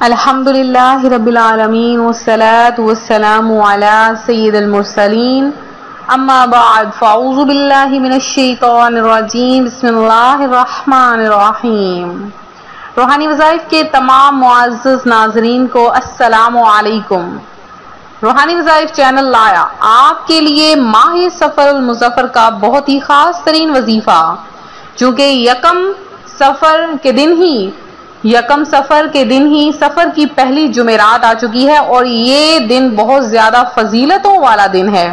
الحمدللہ رب العالمین والصلاة والسلام علی سید المرسلین اما بعد فاعوذ باللہ من الشیطان الرجیم بسم اللہ الرحمن الرحیم۔ روحانی وظائف کے تمام معزز ناظرین کو السلام علیکم۔ روحانی وظائف چینل لایا آپ کے لیے ماہ سفر المظفر کا بہت ہی خاص ترین وظیفہ، چونکہ یکم سفر کے دن ہی سفر کی پہلی جمعرات آ چکی ہے، اور یہ دن بہت زیادہ فضیلتوں والا دن ہے،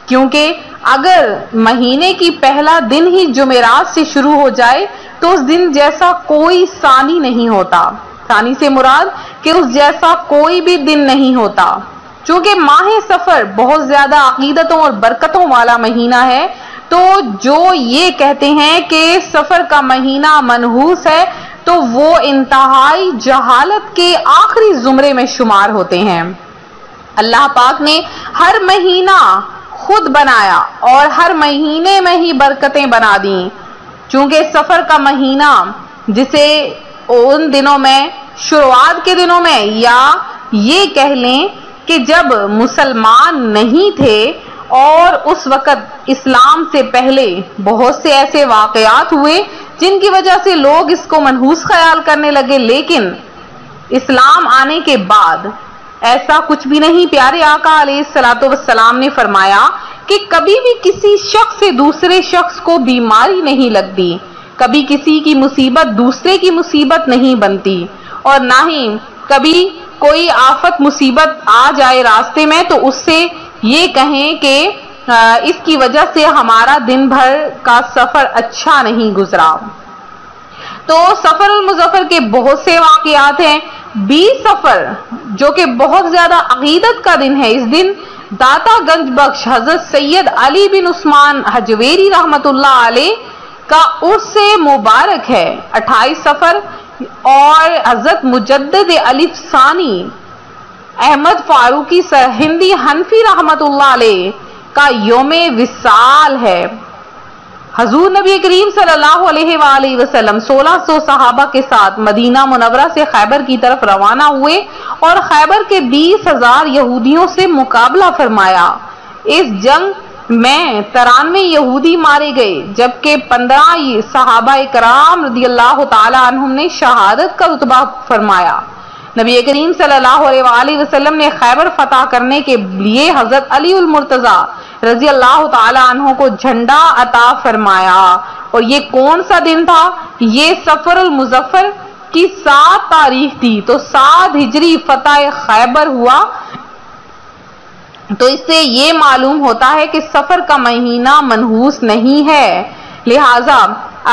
کیونکہ اگر مہینے کی پہلا دن ہی جمعرات سے شروع ہو جائے تو اس دن جیسا کوئی ثانی نہیں ہوتا۔ ثانی سے مراد کہ اس جیسا کوئی بھی دن نہیں ہوتا۔ چونکہ ماہ سفر بہت زیادہ عقیدتوں اور برکتوں والا مہینہ ہے، تو جو یہ کہتے ہیں کہ سفر کا مہینہ منحوس ہے تو وہ انتہائی جہالت کے آخری زمرے میں شمار ہوتے ہیں۔ اللہ پاک نے ہر مہینہ خود بنایا اور ہر مہینے میں ہی برکتیں بنا دیں، چونکہ سفر کا مہینہ جسے ان دنوں میں شروعات کے دنوں میں، یا یہ کہہ لیں کہ جب مسلمان نہیں تھے اور اس وقت اسلام سے پہلے بہت سے ایسے واقعات ہوئے جن کی وجہ سے لوگ اس کو منحوس خیال کرنے لگے، لیکن اسلام آنے کے بعد ایسا کچھ بھی نہیں۔ پیارے آقا علیہ الصلوۃ والسلام نے فرمایا کہ کبھی بھی کسی شخص سے دوسرے شخص کو بیماری نہیں لگتی، کبھی کسی کی مصیبت دوسرے کی مصیبت نہیں بنتی، اور نہ ہی کبھی کوئی آفت مصیبت آ جائے راستے میں تو اس سے یہ کہیں کہ اس کی وجہ سے ہمارا دن بھر کا سفر اچھا نہیں گزرا۔ تو سفر المظفر کے بہت سے واقعات ہیں۔ 20 سفر جو کہ بہت زیادہ عقیدت کا دن ہے، اس دن داتا گنج بخش حضرت سید علی بن عثمان حجویری رحمت اللہ علیہ کا عرس مبارک ہے۔ 28 سفر اور حضرت مجدد الف ثانی احمد فاروقی سرہندی حنفی رحمت اللہ علیہ کا یوم وصال ہے۔ حضور نبی کریم صلی اللہ علیہ وآلہ وسلم 1600 صحابہ کے ساتھ مدینہ منورہ سے خیبر کی طرف روانہ ہوئے اور خیبر کے 20,000 یہودیوں سے مقابلہ فرمایا۔ اس جنگ میں 93 یہودی مارے گئے، جبکہ 15 صحابہ کرام رضی اللہ تعالی عنہم نے شہادت کا رتبہ فرمایا۔ نبی کریم صلی اللہ علیہ وآلہ وسلم نے خیبر فتح کرنے کے لیے حضرت علی المرتضیٰ رضی اللہ تعالی عنہ کو جھنڈا عطا فرمایا۔ اور یہ کون سا دن تھا؟ یہ سفر المظفر کی 7 تاریخ تھی، تو 7 ہجری فتح خیبر ہوا۔ تو اس سے یہ معلوم ہوتا ہے کہ سفر کا مہینہ منحوس نہیں ہے۔ لہذا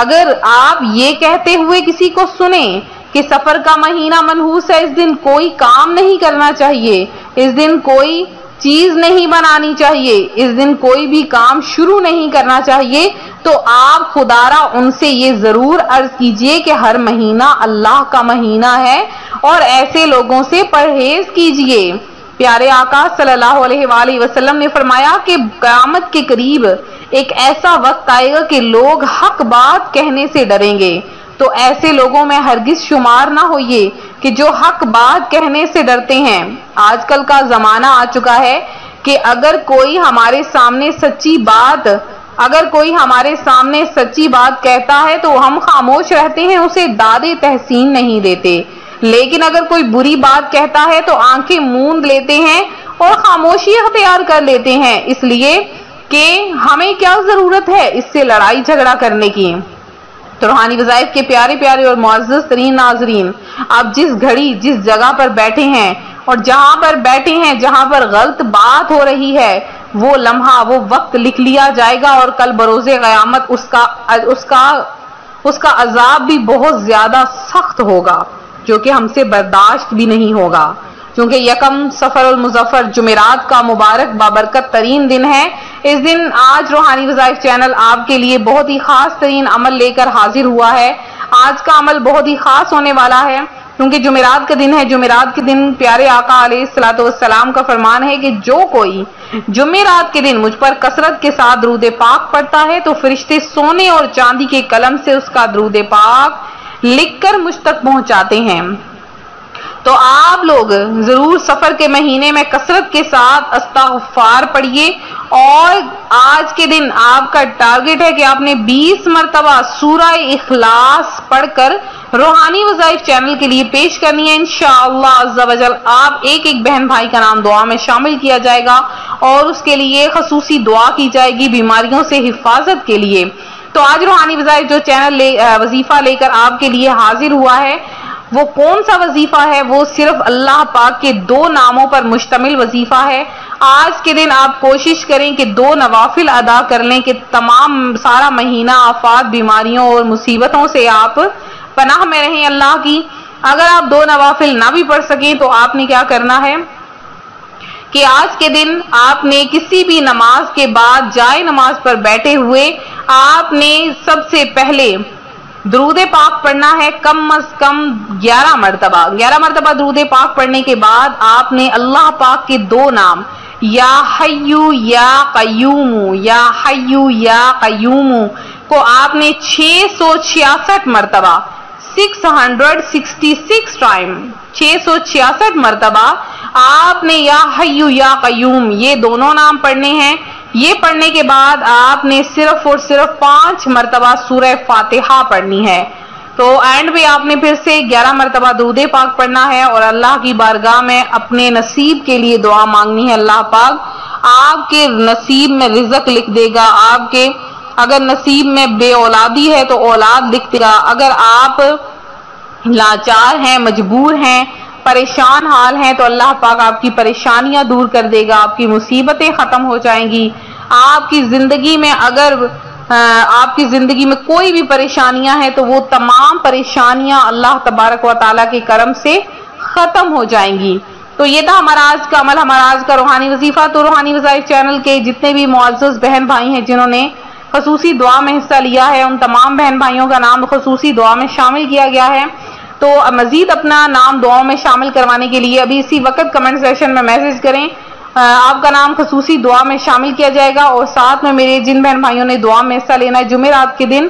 اگر آپ یہ کہتے ہوئے کسی کو سنیں کہ سفر کا مہینہ منحوس ہے، اس دن کوئی کام نہیں کرنا چاہیے، اس دن کوئی چیز نہیں بنانی چاہیے، اس دن کوئی بھی کام شروع نہیں کرنا چاہیے، تو آپ خدارا ان سے یہ ضرور عرض کیجئے کہ ہر مہینہ اللہ کا مہینہ ہے اور ایسے لوگوں سے پرہیز کیجئے۔ پیارے آقا صلی اللہ علیہ وآلہ وسلم نے فرمایا کہ قیامت کے قریب ایک ایسا وقت آئے گا کہ لوگ حق بات کہنے سے ڈریں گے، تو ایسے لوگوں میں ہرگز شمار نہ ہوئیے کہ جو حق بات کہنے سے ڈرتے ہیں۔ آج کل کا زمانہ آ چکا ہے کہ اگر کوئی ہمارے سامنے سچی بات کہتا ہے تو ہم خاموش رہتے ہیں، اسے داد تحسین نہیں دیتے، لیکن اگر کوئی بری بات کہتا ہے تو آنکھیں موند لیتے ہیں اور خاموشی اختیار کر لیتے ہیں، اس لیے کہ ہمیں کیا ضرورت ہے اس سے لڑائی جھگڑا کرنے کی۔ تو روحانی وظائف کے پیارے پیارے اور معزز ترین ناظرین، آپ جس گھڑی جس جگہ پر بیٹھے ہیں اور جہاں پر بیٹھے ہیں جہاں پر غلط بات ہو رہی ہے، وہ لمحہ وہ وقت لکھ لیا جائے گا، اور کل بروز قیامت اس کا عذاب بھی بہت زیادہ سخت ہوگا، جو کہ ہم سے برداشت بھی نہیں ہوگا، کیونکہ یکم سفر المظفر جمعرات کا مبارک بابرکت ترین دن ہے۔ اس دن آج روحانی وظائف چینل آپ کے لیے بہت ہی خاص ترین عمل لے کر حاضر ہوا ہے۔ آج کا عمل بہت ہی خاص ہونے والا ہے، کیونکہ جمعرات کا دن ہے۔ جمعرات کے دن پیارے آقا علیہ الصلوۃ والسلام کا فرمان ہے کہ جو کوئی جمعرات کے دن مجھ پر کثرت کے ساتھ درود پاک پڑھتا ہے تو فرشتے سونے اور چاندی کے قلم سے اس کا درود پاک لکھ کر مجھ تک پہنچاتے ہیں۔ تو آپ لوگ ضرور سفر کے مہینے میں کثرت کے ساتھ استغفار پڑھیے، اور آج کے دن آپ کا ٹارگٹ ہے کہ آپ نے 20 مرتبہ سورہ اخلاص پڑھ کر روحانی وظائف چینل کے لیے پیش کرنی ہے۔ انشاءاللہ عز و جل آپ ایک ایک بہن بھائی کا نام دعا میں شامل کیا جائے گا اور اس کے لیے خصوصی دعا کی جائے گی بیماریوں سے حفاظت کے لیے۔ تو آج روحانی وظائف جو چینل وظیفہ لے کر آپ کے لیے حاضر ہوا ہے، وہ کون سا وظیفہ ہے؟ وہ صرف اللہ پاک کے 2 ناموں پر مشتمل وظیفہ ہے۔ آج کے دن آپ کوشش کریں کہ 2 نوافل ادا کر لیں کہ سارا مہینہ آفات، بیماریوں اور مصیبتوں سے آپ پناہ میں رہیں اللہ کی۔ اگر آپ 2 نوافل نہ بھی پڑھ سکیں تو آپ نے کیا کرنا ہے کہ آج کے دن آپ نے کسی بھی نماز کے بعد جائے نماز پر بیٹھے ہوئے آپ نے سب سے پہلے درود پاک پڑھنا ہے کم از کم 11 مرتبہ۔ 11 مرتبہ درود پاک پڑھنے کے بعد آپ نے اللہ پاک کے 2 نام یا حیو یا قیوم، یا حیو یا قیوم کو آپ نے 666 مرتبہ 666 ٹائم 666 مرتبہ آپ نے یا حیو یا قیوم یہ دونوں نام پڑھنے ہیں۔ یہ پڑھنے کے بعد آپ نے صرف اور صرف 5 مرتبہ سورہ فاتحہ پڑھنی ہے۔ تو اینڈ میں آپ نے پھر سے 11 مرتبہ درود پاک پڑھنا ہے اور اللہ کی بارگاہ میں اپنے نصیب کے لیے دعا مانگنی ہے۔ اللہ پاک آپ کے نصیب میں رزق لکھ دے گا، آپ کے اگر نصیب میں بے اولادی ہے تو اولاد لکھ دے گا، اگر آپ لاچار ہیں، مجبور ہیں، پریشان حال ہیں تو اللہ پاک آپ کی پریشانیاں دور کر دے گا، آپ کی مصیبتیں ختم ہو جائیں گی۔ آپ کی زندگی میں اگر آپ کی زندگی میں کوئی بھی پریشانیاں ہیں تو وہ تمام پریشانیاں اللہ تبارک و تعالیٰ کے کرم سے ختم ہو جائیں گی۔ تو یہ تھا ہمارا آج کا عمل، ہمارا آج کا روحانی وظیفہ۔ تو روحانی وظائف چینل کے جتنے بھی معزز بہن بھائی ہیں جنہوں نے خصوصی دعا میں حصہ لیا ہے، ان تمام بہن بھائیوں کا نام خصوصی دعا میں شامل کیا گیا ہے۔ تو مزید اپنا نام دعاؤں میں شامل کروانے کے لیے ابھی اسی وقت کمنٹ سیکشن میں میسج کریں، آپ کا نام خصوصی دعا میں شامل کیا جائے گا۔ اور ساتھ میں میرے جن بہن بھائیوں نے دعا میں حصہ لینا ہے، جمعرات کے دن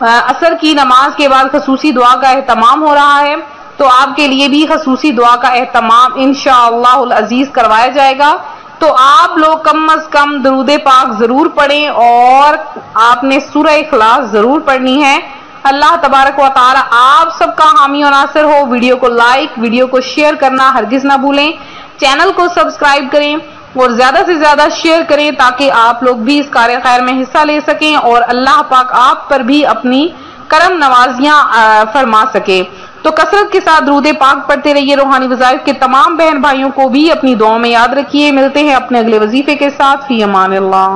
عصر کی نماز کے بعد خصوصی دعا کا اہتمام ہو رہا ہے، تو آپ کے لیے بھی خصوصی دعا کا اہتمام انشاءاللہ العزیز کروایا جائے گا۔ تو آپ لوگ کم از کم درود پاک ضرور پڑھیں اور آپ نے سورہ اخلاص ضرور پڑھنی ہے۔ اللہ تبارک و تعالی آپ سب کا حامی و ناصر ہو۔ ویڈیو کو لائک، ویڈیو کو شیئر کرنا ہرگز نہ بھولیں، چینل کو سبسکرائب کریں اور زیادہ سے زیادہ شیئر کریں تاکہ آپ لوگ بھی اس کار خیر میں حصہ لے سکیں اور اللہ پاک آپ پر بھی اپنی کرم نوازیاں فرما سکے۔ تو کثرت کے ساتھ درود پاک پڑھتے رہیے۔ روحانی وظائف کے تمام بہن بھائیوں کو بھی اپنی دعاؤں میں یاد رکھیے۔ ملتے ہیں اپنے اگلے وظیفے کے ساتھ۔ فی امان اللہ۔